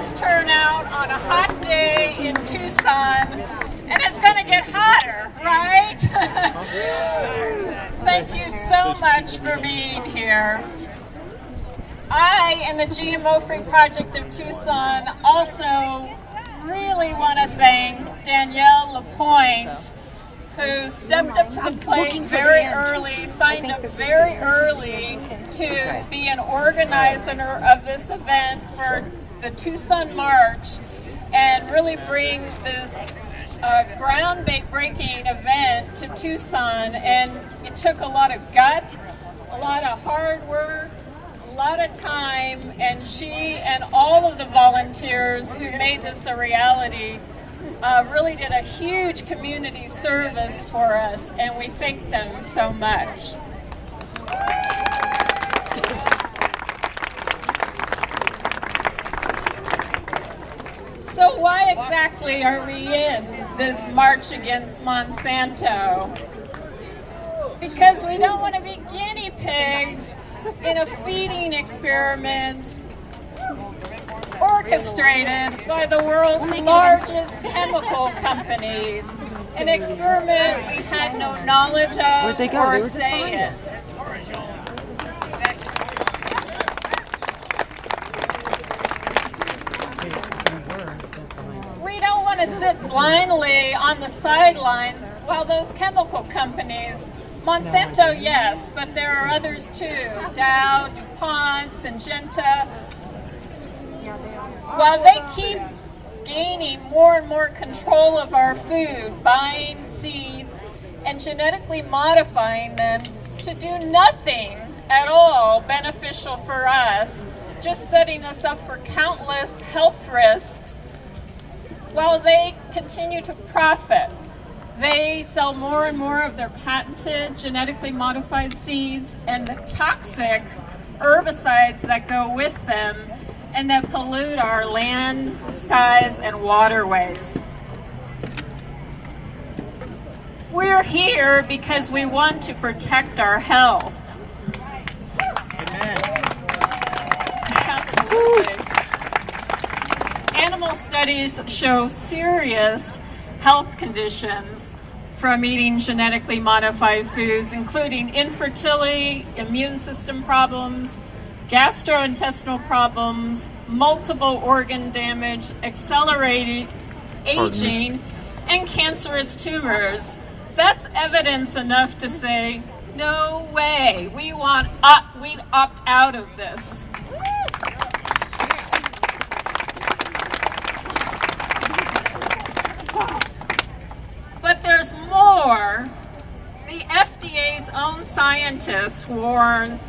nice turnout on a hot day in Tucson, and it's going to get hotter, right? Thank you so much for being here. I and the GMO-Free Project of Tucson also really want to thank Danielle LaPointe, who stepped up to the plate very early, signed up very early to be an organizer of this event for the Tucson March and really bring this groundbreaking event to Tucson. And it took a lot of guts, a lot of hard work, a lot of time, and she and all of the volunteers who made this a reality really did a huge community service for us, and we thank them so much. So why exactly are we in this march against Monsanto? Because we don't want to be guinea pigs in a feeding experiment orchestrated by the world's largest chemical companies, an experiment we had no knowledge of or say in. We don't want to sit blindly on the sidelines while those chemical companies, Monsanto, yes, but there are others too, Dow, DuPont, Syngenta, while they keep gaining more and more control of our food, buying seeds and genetically modifying them to do nothing at all beneficial for us, just setting us up for countless health risks, while they continue to profit. They sell more and more of their patented genetically modified seeds and the toxic herbicides that go with them and that pollute our land, skies, and waterways. We're here because we want to protect our health. Amen. Absolutely. Animal studies show serious health conditions from eating genetically modified foods, including infertility, immune system problems, gastrointestinal problems, multiple organ damage, accelerated aging, and cancerous tumors. That's evidence enough to say, no way, we opt out of this. But there's more. The FDA's own scientists warn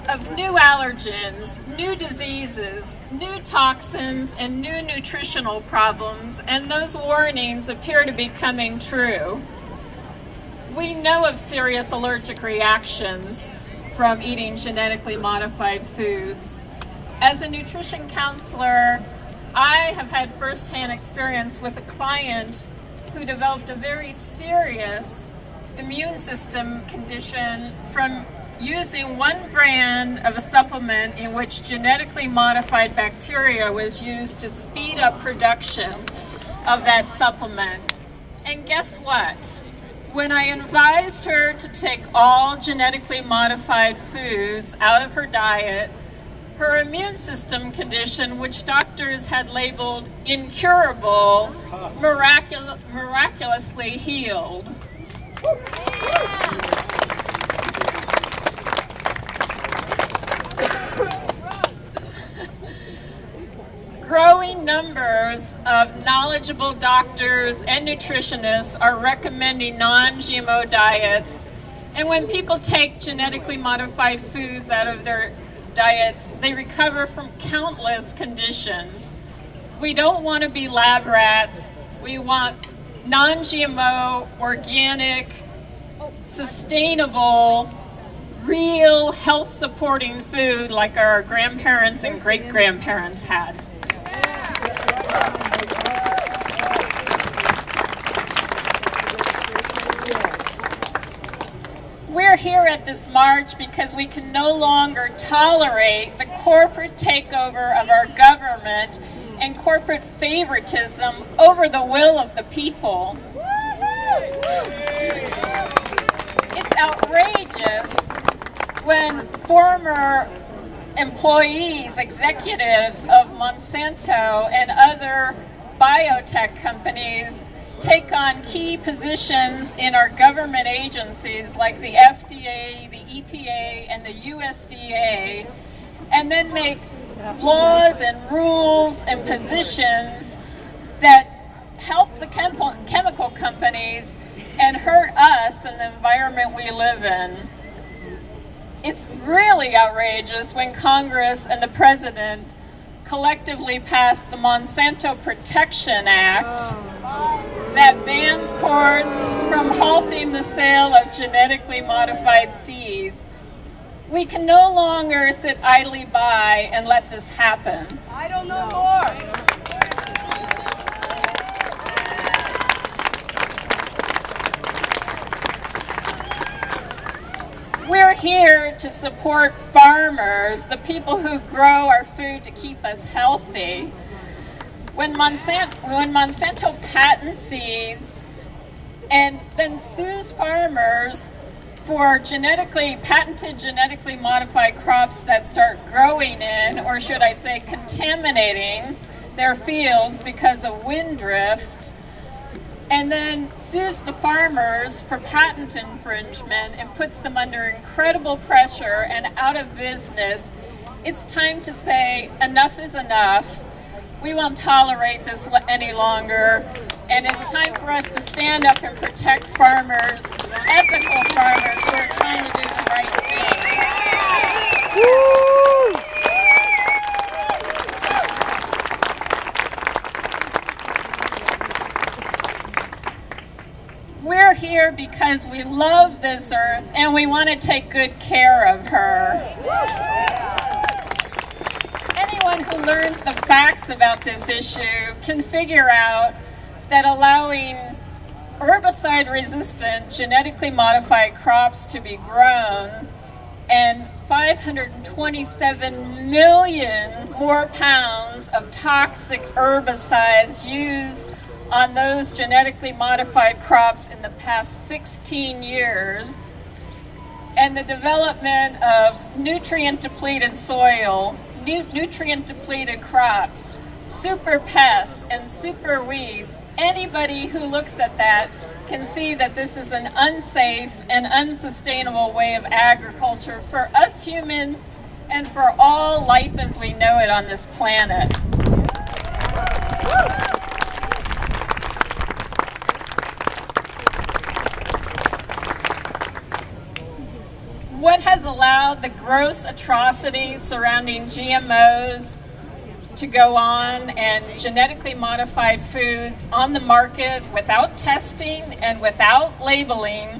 of new allergens, new diseases, new toxins, and new nutritional problems, and those warnings appear to be coming true. We know of serious allergic reactions from eating genetically modified foods. As a nutrition counselor, I have had firsthand experience with a client who developed a very serious immune system condition from using one brand of a supplement in which genetically modified bacteria was used to speed up production of that supplement. And guess what? When I advised her to take all genetically modified foods out of her diet, her immune system condition, which doctors had labeled incurable, miraculously healed. Growing numbers of knowledgeable doctors and nutritionists are recommending non-GMO diets, and when people take genetically modified foods out of their diets, they recover from countless conditions. We don't want to be lab rats. We want non-GMO, organic, sustainable, real health-supporting food like our grandparents and great-grandparents had. We're here at this march because we can no longer tolerate the corporate takeover of our government and corporate favoritism over the will of the people. It's outrageous when former employees, executives of Monsanto and other biotech companies take on key positions in our government agencies like the FDA, the EPA, and the USDA, and then make laws and rules and positions that help the chemical companies and hurt us and the environment we live in. It's really outrageous when Congress and the President collectively passed the Monsanto Protection Act that bans courts from halting the sale of genetically modified seeds. We can no longer sit idly by and let this happen. I don't know more. We're here to support farmers, the people who grow our food to keep us healthy. When Monsanto patents seeds and then sues farmers for patented genetically modified crops that start growing in, or should I say contaminating, their fields because of wind drift, and then sues the farmers for patent infringement and puts them under incredible pressure and out of business, it's time to say enough is enough. We won't tolerate this any longer, and it's time for us to stand up and protect farmers, ethical farmers who are trying to do the right thing. We're here because we love this earth and we want to take good care of her. Anyone who learns the facts about this issue can figure out that allowing herbicide-resistant, genetically modified crops to be grown and 527 million more pounds of toxic herbicides used on those genetically modified crops in the past 16 years, and the development of nutrient-depleted soil, nutrient-depleted crops, super pests, and super weeds, anybody who looks at that can see that this is an unsafe and unsustainable way of agriculture for us humans and for all life as we know it on this planet. What has allowed the gross atrocities surrounding GMOs to go on and genetically modified foods on the market without testing and without labeling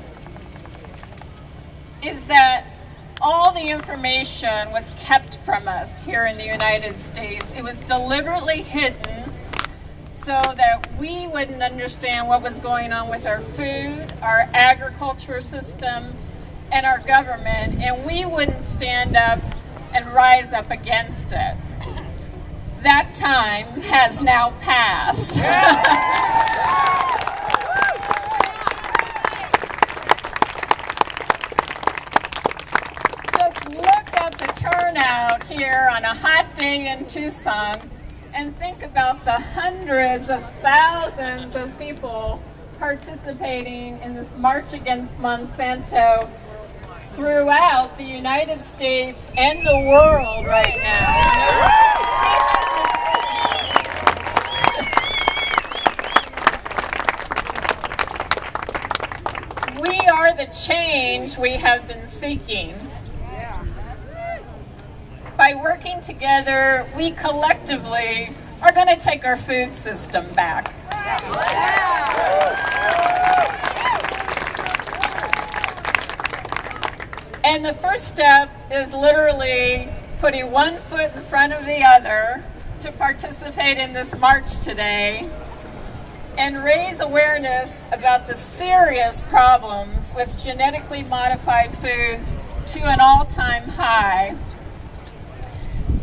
is that all the information was kept from us here in the United States. It was deliberately hidden so that we wouldn't understand what was going on with our food, our agriculture system, and our government, and we wouldn't stand up and rise up against it. That time has now passed. Just look at the turnout here on a hot day in Tucson and think about the hundreds of thousands of people participating in this march against Monsanto throughout the United States and the world right now. We are the change we have been seeking. By working together, we collectively are going to take our food system back. And the first step is literally putting one foot in front of the other to participate in this march today and raise awareness about the serious problems with genetically modified foods to an all-time high.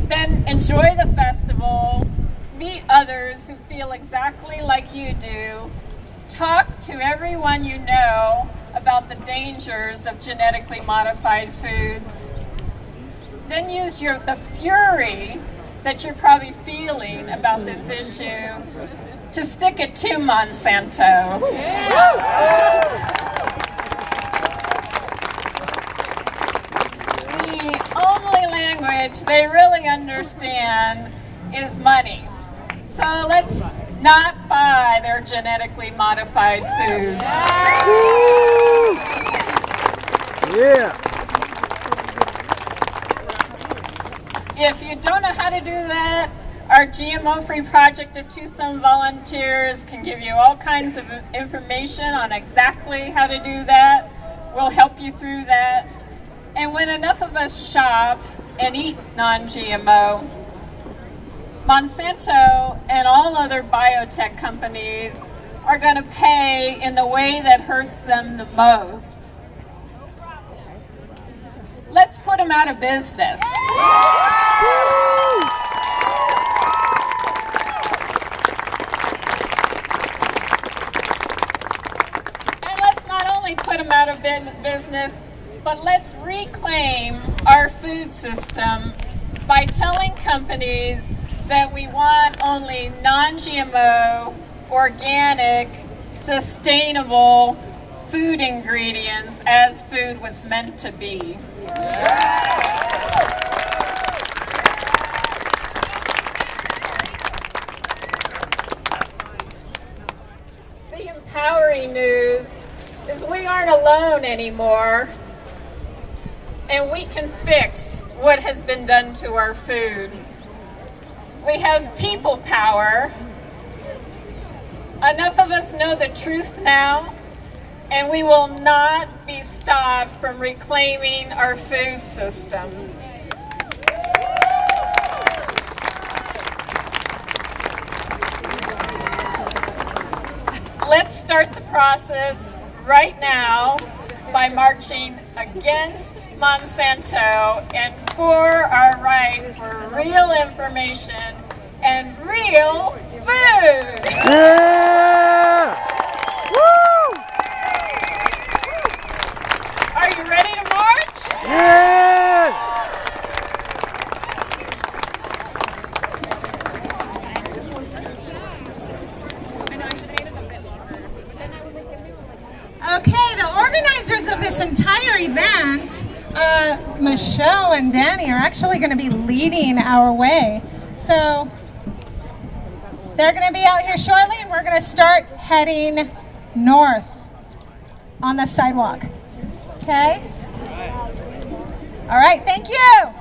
Then enjoy the festival, meet others who feel exactly like you do. Talk to everyone you know about the dangers of genetically modified foods. Then use the fury that you're probably feeling about this issue to stick it to Monsanto. The only language they really understand is money. So let's not buy their genetically modified foods. Yeah. If you don't know how to do that, our GMO-free project of Tucson volunteers can give you all kinds of information on exactly how to do that. We'll help you through that. And when enough of us shop and eat non-GMO, Monsanto and all other biotech companies are going to pay in the way that hurts them the most. Let's put them out of business. And let's not only put them out of business, but let's reclaim our food system by telling companies that we want only non-GMO, organic, sustainable food ingredients as food was meant to be. The empowering news is we aren't alone anymore, and we can fix what has been done to our food. We have people power. Enough of us know the truth now, and we will not be stopped from reclaiming our food system. Let's start the process right now by marching against Monsanto and for our right for real information and real food. Yeah! Woo! Are you ready to march? Yeah! Okay, the organizers of this entire event, Michelle and Danny, are actually going to be leading our way. So they're going to be out here shortly, and we're going to start heading north on the sidewalk. Okay? All right, thank you.